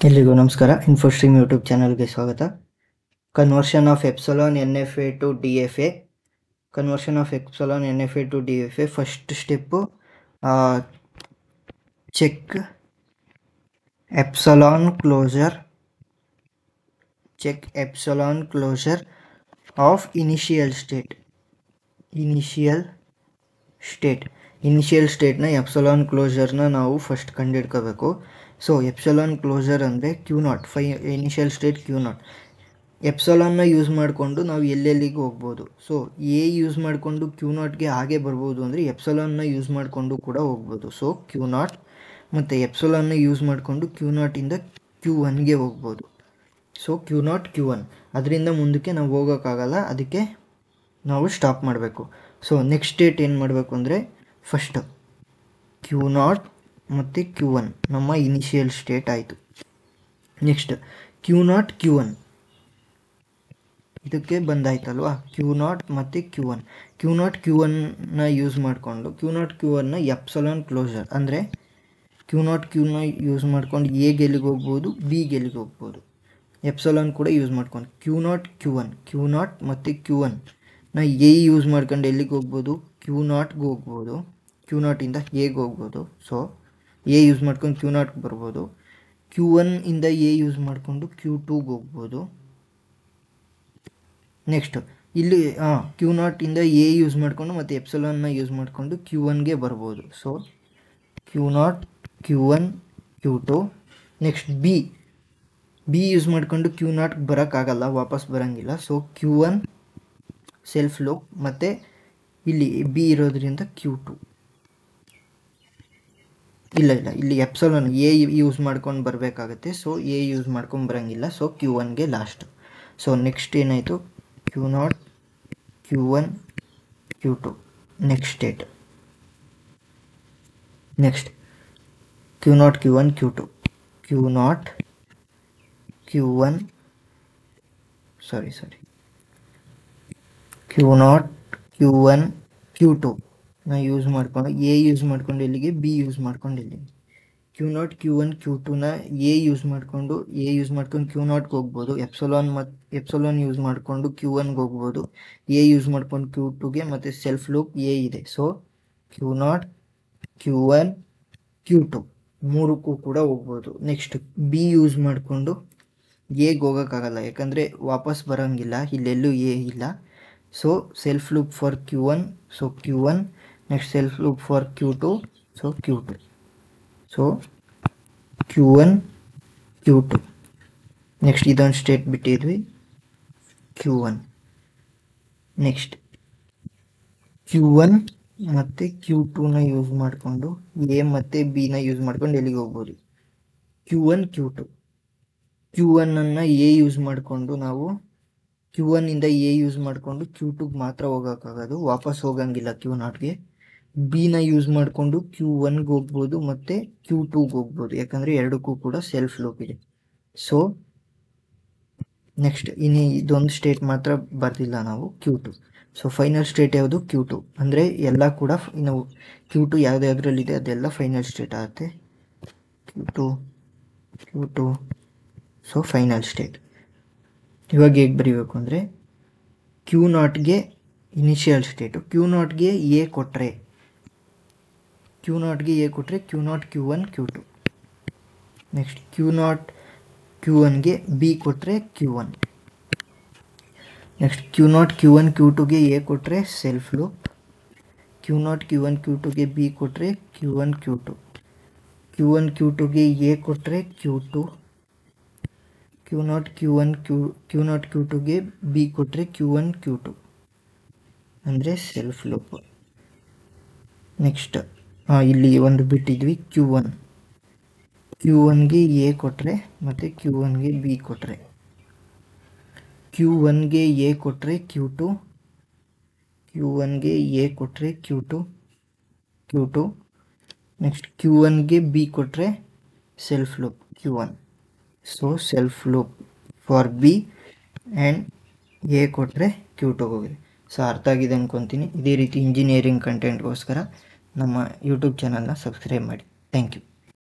ಎಲ್ರಿಗೂ ನಮಸ್ಕಾರ. ಇನ್ಫೋಸ್ಟ್ರೀಮ್ ಯೂಟ್ಯೂಬ್ ಚಾನಲ್ಗೆ ಸ್ವಾಗತ. Conversion of epsilon N F A to D F A. Conversion of epsilon N F A to D F A. First step check epsilon closure. Check epsilon closure of initial state. Initial ಸ್ಟೇಟ್ನ epsilon ಕ್ಲೋಜರ್ನ ನಾವು first ಕಂಡುಹಿಡ್ಕೋಬೇಕು. So epsilon closure ಅಂದರೆ Q naught, initial state Q naught. ಎಪ್ಸಲಾನ್ನ use ಮಾಡಿಕೊಂಡು ನಾವು ಎಲ್ಲೆಲ್ಲಿಗೆ ಹೋಗ್ಬೋದು. ಸೊ ಎ ಯೂಸ್ ಮಾಡಿಕೊಂಡು ಕ್ಯೂ ನಾಟ್ಗೆ ಹಾಗೆ ಬರ್ಬೋದು ಅಂದರೆ ಎಪ್ಸಲಾನ್ನ ಯೂಸ್ ಮಾಡಿಕೊಂಡು ಕೂಡ ಹೋಗ್ಬೋದು. ಸೊ ಕ್ಯೂ ನಾಟ್ ಮತ್ತು ಎಪ್ಸಲಾನ್ನ ಯೂಸ್ ಮಾಡಿಕೊಂಡು ಕ್ಯೂ ನಾಟಿಂದ ಕ್ಯೂ ಒನ್ಗೆ ಹೋಗ್ಬೋದು. So Q naught Q one, ಅದರಿಂದ ಮುಂದಕ್ಕೆ ನಾವು ಹೋಗೋಕ್ಕಾಗಲ್ಲ, ಅದಕ್ಕೆ ನಾವು ಸ್ಟಾಪ್ ಮಾಡಬೇಕು. ಸೊ ನೆಕ್ಸ್ಟ್ ಸ್ಟೇಟ್ ಏನು ಮಾಡಬೇಕು ಅಂದರೆ ಫಸ್ಟ್ ಕ್ಯೂ ನಾಟ್ ಮತ್ತು ಕ್ಯೂ ಒನ್ ನಮ್ಮ ಇನಿಷಿಯಲ್ ಸ್ಟೇಟ್ ಆಯಿತು. Next Q naught Q one ಇದಕ್ಕೆ ಬಂದಾಯ್ತಲ್ವಾ, ಕ್ಯೂ ನಾಟ್ ಮತ್ತು Q one. Q naught Q ಒನ್ನ ಯೂಸ್ ಮಾಡಿಕೊಂಡು ಕ್ಯೂ ನಾಟ್ ಕ್ಯೂ ಒನ್ನ ಎಪ್ಸಲಾನ್ ಕ್ಲೋಜರ್ ಅಂದರೆ ಕ್ಯೂ ನಾಟ್ ಕ್ಯೂನ ಯೂಸ್ ಮಾಡ್ಕೊಂಡು ಎಗೆ ಎಲ್ಲಿಗೆ ಹೋಗ್ಬೋದು, ಬಿಗೆ ಎಲ್ಲಿಗೆ ಹೋಗ್ಬೋದು. ಎಪ್ಸಲಾನ್ ಕೂಡ ಯೂಸ್ ಮಾಡ್ಕೊಂಡು ಕ್ಯೂ ನಾಟ್ ಮತ್ತು ಕ್ಯೂ ಒನ್ ನಾ ಎ ಯೂಸ್ ಮಾಡ್ಕೊಂಡು ಎಲ್ಲಿಗೆ ಹೋಗ್ಬೋದು, ಕ್ಯೂ ನಾಟ್ಗೆ ಹೋಗ್ಬೋದು. ಕ್ಯೂ ನಾಟಿಂದ ಎಗೆ ಹೋಗ್ಬೋದು. ಸೊ ಎ ಯೂಸ್ ಮಾಡ್ಕೊಂಡು ಕ್ಯೂ ನಾಟ್ಗೆ ಬರ್ಬೋದು. ಕ್ಯೂ ಒನ್ ಇಂದ ಎ ಯೂಸ್ ಮಾಡಿಕೊಂಡು ಕ್ಯೂ ಟೂಗೆ ಹೋಗ್ಬೋದು. ನೆಕ್ಸ್ಟ್ ಇಲ್ಲಿ ಕ್ಯೂ ನಾಟಿಂದ ಎ ಯೂಸ್ ಮಾಡಿಕೊಂಡು ಮತ್ತು ಎಪ್ಸಲಾನ್ನ ಯೂಸ್ ಮಾಡಿಕೊಂಡು ಕ್ಯೂ ಒನ್ಗೆ ಬರ್ಬೋದು. So Q naught Q one Q two. Next b use ಮಾಡಿಕೊಂಡು ಕ್ಯೂ ನಾಟ್ಗೆ ಬರೋಕ್ಕಾಗಲ್ಲ, ವಾಪಸ್ ಬರೋಂಗಿಲ್ಲ. So Q one self loop ಮತ್ತು ಇಲ್ಲಿ ಬಿ ಇರೋದ್ರಿಂದ ಕ್ಯೂ ಟು. ಇಲ್ಲ ಇಲ್ಲಿ ಎಪ್ಸಲಾನ್ ಎ ಯೂಸ್ ಮಾಡ್ಕೊಂಡು ಬರಬೇಕಾಗತ್ತೆ. ಸೊ ಎ ಯೂಸ್ ಮಾಡ್ಕೊಂಡು ಬರೋಂಗಿಲ್ಲ. ಸೊ ಕ್ಯೂ ಒನ್ಗೆ ಲಾಸ್ಟ್. ಸೊ ನೆಕ್ಸ್ಟ್ ಏನಾಯಿತು, Q naught Q one Q two next state. Next Q naught Q one Q two. Q naught Q one Q naught Q one Q two ನಾ use ಮಾಡ್ಕೊಂಡು A use ಮಾಡ್ಕೊಂಡು ಎಲ್ಲಿಗೆ, B use ಮಾಡ್ಕೊಂಡು ಎಲ್ಲಿಗೆ. Q naught Q one Q ಟೂನ A use ಮಾಡ್ಕೊಂಡು Q ನಾಟ್ಗೆ ಹೋಗ್ಬೋದು. ಎಪ್ಸಲಾನ್ ಯೂಸ್ ಮಾಡಿಕೊಂಡು ಕ್ಯೂ ಒನ್ಗೆ ಹೋಗ್ಬೋದು. ಎ ಯೂಸ್ ಮಾಡ್ಕೊಂಡು ಕ್ಯೂ ಟೂಗೆ ಮತ್ತು ಸೆಲ್ಫ್ ಲೂಪ್ ಎ ಇದೆ. So Q naught Q one Q two ಮೂರಕ್ಕೂ ಕೂಡ ಹೋಗ್ಬೋದು. ನೆಕ್ಸ್ಟ್ ಬಿ ಯೂಸ್ ಮಾಡಿಕೊಂಡು ಎಗೆ ಹೋಗೋಕ್ಕಾಗಲ್ಲ, ಯಾಕಂದರೆ ವಾಪಸ್ ಬರೋಂಗಿಲ್ಲ, ಇಲ್ಲೆಲ್ಲೂ ಎ ಇಲ್ಲ. So self loop for Q one. So Q one. Next self loop for Q two. So Q two. So Q one Q two. Next ಇದೊಂದು ಸ್ಟೇಟ್ ಬಿಟ್ಟಿದ್ವಿ, Q one. Next Q one ಮತ್ತು Q ಟೂನ use ಮಾಡಿಕೊಂಡು A ಮತ್ತು ಬಿನ use ಮಾಡ್ಕೊಂಡು ಎಲ್ಲಿಗೆ ಹೋಗ್ಬೋದು, Q one Q two. Q ಒನ್ನನ್ನು ಎ ಯೂಸ್ ಮಾಡಿಕೊಂಡು ನಾವು ಕ್ಯೂ ಒನ್ನಿಂದ ಎ ಯೂಸ್ ಮಾಡಿಕೊಂಡು ಕ್ಯೂ ಟುಗೆ ಮಾತ್ರ ಹೋಗೋಕ್ಕಾಗೋದು, ವಾಪಸ್ ಹೋಗೋಂಗಿಲ್ಲ ಕ್ಯೂ ನಾಟ್ಗೆ. ಬಿನ ಯೂಸ್ ಮಾಡಿಕೊಂಡು ಕ್ಯೂ ಒನ್ಗೆ ಹೋಗ್ಬೋದು ಮತ್ತು ಕ್ಯೂ ಟೂಗೆ ಹೋಗ್ಬೋದು, ಯಾಕಂದರೆ ಎರಡಕ್ಕೂ ಕೂಡ ಸೆಲ್ಫ್ ಲೂಪ್ ಇದೆ. ಸೊ ನೆಕ್ಸ್ಟ್ ಇದೊಂದು ಸ್ಟೇಟ್ ಮಾತ್ರ ಬರ್ದಿಲ್ಲ ನಾವು, Q two. So final state ಯಾವುದು, ಕ್ಯೂ ಟು. ಅಂದರೆ ಎಲ್ಲ ಕೂಡ ನಾವು ಕ್ಯೂ ಟು ಯಾವುದ್ಯಾವುದ್ರಲ್ಲಿದೆ ಅದೆಲ್ಲ ಫೈನಲ್ ಸ್ಟೇಟ್ ಆಗುತ್ತೆ. Q two. So final state. ಇವಾಗ ಹೇಗೆ ಬರೀಬೇಕು ಅಂದರೆ ಕ್ಯೂ ನಾಟ್ಗೆ ಇನಿಷಿಯಲ್ ಸ್ಟೇಟು, ಕ್ಯೂ ನಾಟ್ಗೆ ಎ ಕೊಟ್ಟರೆ Q naught Q one Q two. Next Q naught Q ಒನ್ಗೆ ಬಿ ಕೊಟ್ಟರೆ Q one. Next Q naught Q one Q ಟುಗೆ ಎ ಕೊಟ್ಟರೆ self loop. Q naught Q one Q ಟುಗೆ B ಕೊಟ್ಟರೆ Q one Q two. Q one Q ಟುಗೆ A ಕೊಟ್ಟರೆ Q two. Q naught Q ಟುಗೆ B ಕೊಟ್ಟರೆ Q one Q two ಅಂದರೆ self loop. Next ಇಲ್ಲಿ ಒಂದು ಬಿಟ್ಟಿದ್ವಿ, ಕ್ಯೂ ಒನ್ಗೆ ಎ ಕೊಟ್ಟರೆ ಮತ್ತು ಕ್ಯೂ ಒನ್ಗೆ ಬಿ ಕೊಟ್ಟರೆ, ಕ್ಯೂ ಒನ್ಗೆ ಎ ಕೊಟ್ಟರೆ ಕ್ಯೂ ಟು. ಕ್ಯೂ ಒನ್ಗೆ ಎ ಕೊಟ್ಟರೆ ಕ್ಯೂ ಟು. ನೆಕ್ಸ್ಟ್ ಕ್ಯೂ ಒನ್ಗೆ ಬಿ ಕೊಟ್ಟರೆ self loop Q one. So self loop for B and A ಕೊಟ್ಟರೆ ಕ್ಯೂ ಟು ಹೋಗಿದೆ. ಸೊ ಅರ್ಥ ಆಗಿದೆ ಅಂದ್ಕೊತೀನಿ. ಇದೇ ರೀತಿ ಇಂಜಿನಿಯರಿಂಗ್ ಕಂಟೆಂಟ್ಗೋಸ್ಕರ ನಮ್ಮ ಯೂಟ್ಯೂಬ್ ಚಾನಲ್ನ ಸಬ್ಸ್ಕ್ರೈಬ್ ಮಾಡಿ. Thank you.